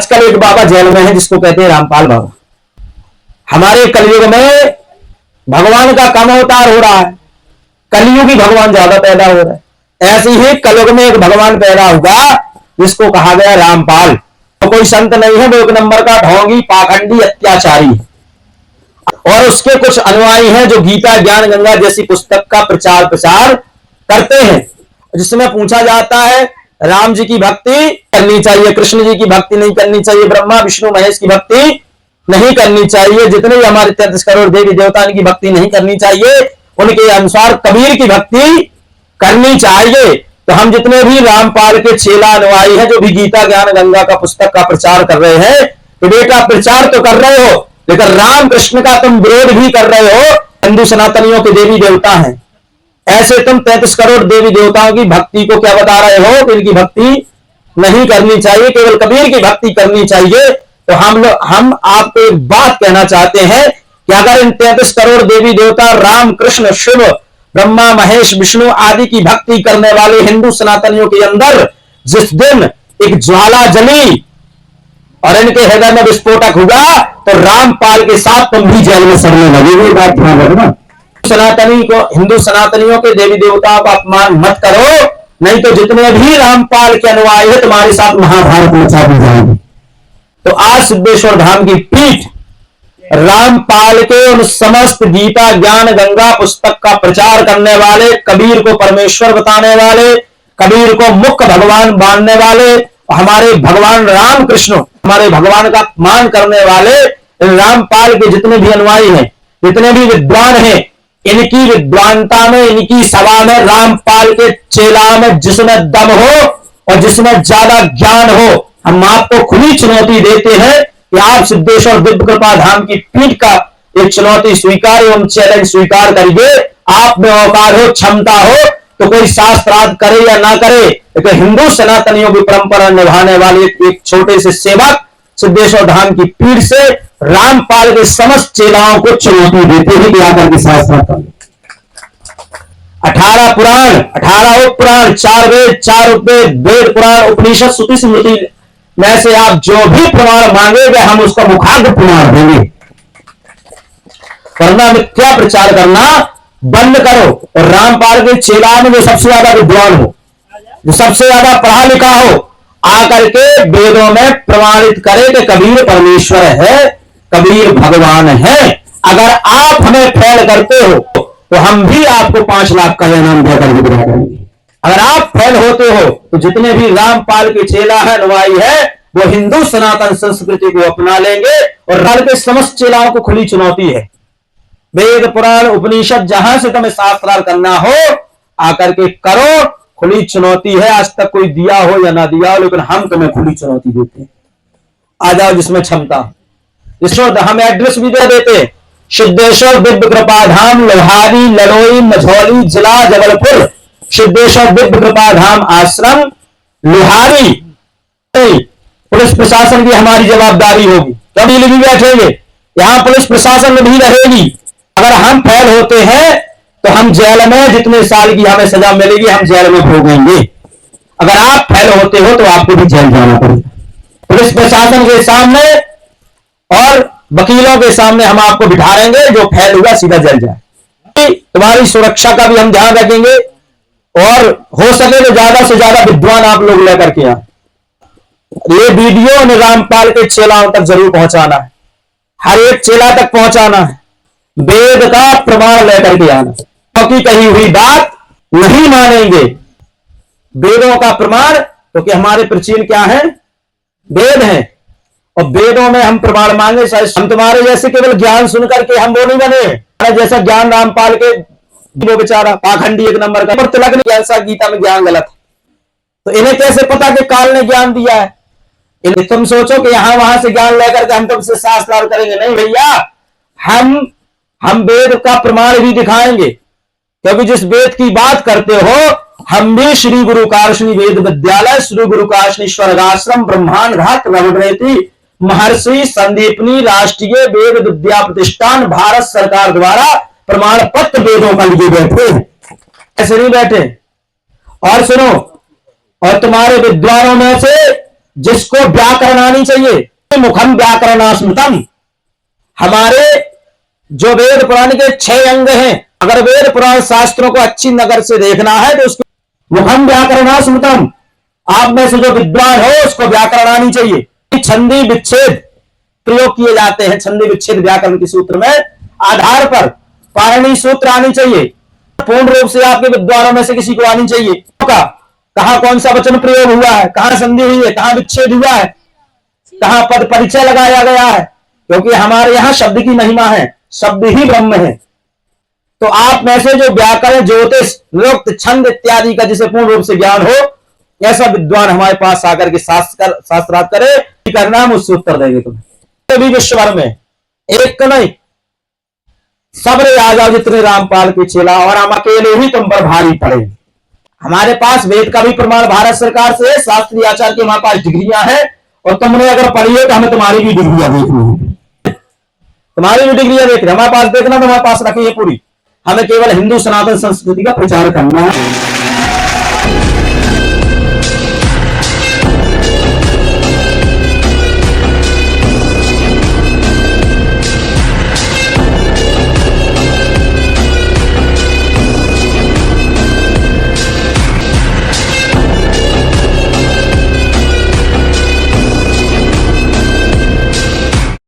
आजकल एक बाबा जेल में है जिसको कहते हैं रामपाल बाबा। हमारे कलयुग में भगवान का कम अवतार हो रहा है, कलयुगी भगवान ज्यादा पैदा हो रहा है। ऐसे ही कलयुग में एक भगवान पैदा हुआ जिसको कहा गया रामपाल। तो कोई संत नहीं है, वो एक नंबर का ढोंगी पाखंडी अत्याचारी है। और उसके कुछ अनुयायी हैं जो गीता ज्ञान गंगा जैसी पुस्तक का प्रचार प्रसार करते हैं, जिसमें पूछा जाता है राम जी की भक्ति करनी चाहिए, कृष्ण जी की भक्ति नहीं करनी चाहिए, ब्रह्मा विष्णु महेश की भक्ति नहीं करनी चाहिए, जितने भी हमारे 33 करोड़ देवी देवता की भक्ति नहीं करनी चाहिए, उनके अनुसार कबीर की भक्ति करनी चाहिए। तो हम जितने भी रामपाल के चेला अनुयायी हैं जो भी गीता ज्ञान गंगा का पुस्तक का प्रचार कर रहे हैं, तो बेटा प्रचार तो कर रहे हो लेकिन राम कृष्ण का तुम विरोध भी कर रहे हो। हिंदू सनातनियों के देवी देवता हैं, ऐसे तुम 33 करोड़ देवी देवताओं की भक्ति को क्या बता रहे हो कि इनकी भक्ति नहीं करनी चाहिए, केवल कबीर की भक्ति करनी चाहिए। तो हम आपको एक बात कहना चाहते हैं कि अगर इन 33 करोड़ देवी देवता राम कृष्ण शिव ब्रह्मा महेश विष्णु आदि की भक्ति करने वाले हिंदू सनातनियों के अंदर जिस दिन एक ज्वाला जली और इनके हृदय में विस्फोटक हुआ तो रामपाल के साथ तुम भी जेल में सड़ने लगे। बात ध्यान रखना, हिंदू सनातनियों के देवी देवताओं का अपमान मत करो, नहीं तो जितने भी रामपाल के अनुयायी है तुम्हारे साथ महाभारत मचा दी जाएगी। तो आज सिद्धेश्वर धाम की पीठ रामपाल के उन समस्त गीता ज्ञान गंगा पुस्तक का प्रचार करने वाले, कबीर को परमेश्वर बताने वाले, कबीर को मुख्य भगवान मानने वाले, हमारे भगवान राम कृष्ण हमारे भगवान का अपमान करने वाले रामपाल के जितने भी अनुयायी हैं, जितने भी विद्वान हैं, इनकी विद्वानता में, इनकी सभा में, रामपाल के चेला में जिसमें दम हो और जिसमें ज्यादा ज्ञान हो, हम आपको खुली चुनौती देते हैं कि आप सिद्धेश्वर दिव्य कृपा धाम की पीठ का एक चुनौती स्वीकार एवं चैलेंज स्वीकार करिए। आप में औकात हो, क्षमता हो तो कोई शास्त्रार्थ करे या ना करे, लेकिन हिंदू सनातनियों की परंपरा निभाने वाले एक छोटे से सेवक सिद्धेश्वर धाम की पीठ से रामपाल के समस्त चेलाओं को चुनौती देते हैं कि आकर के शास्त्रार्थ करें। 18 पुराण, 18 उप पुराण, 4 वेद, 4 उपवेद, वेद पुराण उपनिषद श्रुति स्मृति में से आप जो भी प्रमाण मांगेंगे हम उसका मुखाग्र प्रमाण देंगे। वरना मिथ्या प्रचार करना बंद करो और रामपाल के चेला में जो सबसे ज्यादा विद्वान हो, जो सबसे ज्यादा पढ़ा लिखा हो, आकर के वेदों में प्रमाणित करे कि कबीर परमेश्वर है, कबीर भगवान है। अगर आप हमें फेल करते हो तो हम भी आपको 5 लाख का इनाम देकर विद्रोह करेंगे। अगर आप फेल होते हो तो जितने भी रामपाल के चेला है अनुयायी है वो हिंदू सनातन संस्कृति को अपना लेंगे। और राम के समस्त चेलाओं को खुली चुनौती है, वेद पुराण उपनिषद जहां से तुम्हें शास्त्रार्थ करना हो आकर के करो, खुली चुनौती है। आज तक कोई दिया हो या ना दिया हो, लेकिन हम तुम्हें खुली चुनौती देते हैं। आ जाओ जिसमें क्षमता। हम एड्रेस भी दे देते, सिद्धेश्वर दिव्य कृपा धाम, लोहारी, ललोई, मझौली जिला जबलपुर। सिद्धेश्वर दिव्य कृपा धाम आश्रम लोहारी। पुलिस प्रशासन की हमारी जवाबदारी होगी, कभी भी बैठेंगे यहां पुलिस प्रशासन भी रहेगी। अगर हम फेल होते हैं तो हम जेल में जितने साल की हमें सजा मिलेगी हम जेल में भोगेंगे। अगर आप फेल होते हो तो आपको भी जेल जाना पड़ेगा। पुलिस प्रशासन के सामने और वकीलों के सामने हम आपको बिठा देंगे, जो फेल हुआ सीधा जेल जाए। तुम्हारी सुरक्षा का भी हम ध्यान रखेंगे और हो सके तो ज्यादा से ज्यादा विद्वान आप लोग लेकर के आए। ये वीडियो रामपाल के चेलाओं तक जरूर पहुंचाना है, हर एक चेला तक पहुंचाना है, वेद का प्रमाण लेकर के आना, क्योंकि कही हुई बात नहीं मानेंगे। वेदों का प्रमाण, क्योंकि हमारे प्राचीन क्या है, वेद हैं, और वेदों में हम प्रमाण मांगे। हम तुम्हारे जैसे केवल ज्ञान सुनकर के हम वो नहीं बने, जैसा ज्ञान रामपाल के वो बेचारा पाखंडी एक नंबर का तिलक ने ऐसा गीता में ज्ञान गलत है, तो इन्हें कैसे पता कि काल ने ज्ञान दिया है। तुम सोचो कि यहां वहां से ज्ञान लेकर के हम तुमसे शास्त्रार्थ करेंगे, नहीं भैया। हम वेद का प्रमाण भी दिखाएंगे, क्योंकि जिस वेद की बात करते हो हम भी श्री गुरु काशनी वेद विद्यालय, श्री गुरु काशनी स्वर्गाश्रम, ब्रह्मांड घाट, रघुरेती महर्षि संदीपनी राष्ट्रीय वेद विद्या प्रतिष्ठान भारत सरकार द्वारा प्रमाण पत्र वेदों का लिए बैठे, ऐसे नहीं बैठे। और सुनो, और तुम्हारे विद्वानों में से जिसको व्याकरण आनी चाहिए। मुखम व्याकरण स्मृतम, हमारे जो वेद पुराण के 6 अंग हैं, अगर वेद पुराण शास्त्रों को अच्छी नजर से देखना है तो उसको मुखम व्याकरण स्मृतम, आप में से जो विद्वान हो उसको व्याकरण आनी चाहिए। छंदी विच्छेद प्रयोग किए जाते हैं, छंदी विच्छेद व्याकरण के सूत्र में आधार पर पाणिनि सूत्र आनी चाहिए, पूर्ण रूप से आपके विद्वानों में से किसी को आनी चाहिए। कहां कौन सा वचन प्रयोग हुआ है, कहां संधि हुई है, कहां विच्छेद हुआ है, कहां पद परिचय लगाया गया है, क्योंकि हमारे यहां शब्द की महिमा है, शब्द ही ब्रह्म है। तो आप में से जो व्याकरण, ज्योतिष, निरुक्त, छंद इत्यादि का जिसे पूर्ण रूप से ज्ञान हो, ऐसा विद्वान हमारे पास आकर के शास्त्रार्थ करे, करना हम उससे उत्तर देंगे तुम्हें। भी विश्व भर में एक का नहीं, सब रे आ जाओ जितने रामपाल के चेला, और हम अकेले ही तुम पर भारी पड़े। हमारे पास वेद का भी प्रमाण भारत सरकार से, शास्त्रीय आचार्य की हमारे पास डिग्रियां हैं, और तुमने अगर पढ़ी है तो हमें तुम्हारी भी डिग्रियां देखनी है, तुम्हारी भी डिग्रियां देखनी हमारे पास, देखना तो हमारे पास रखी है पूरी। हमें केवल हिंदू सनातन संस्कृति का प्रचार करना है।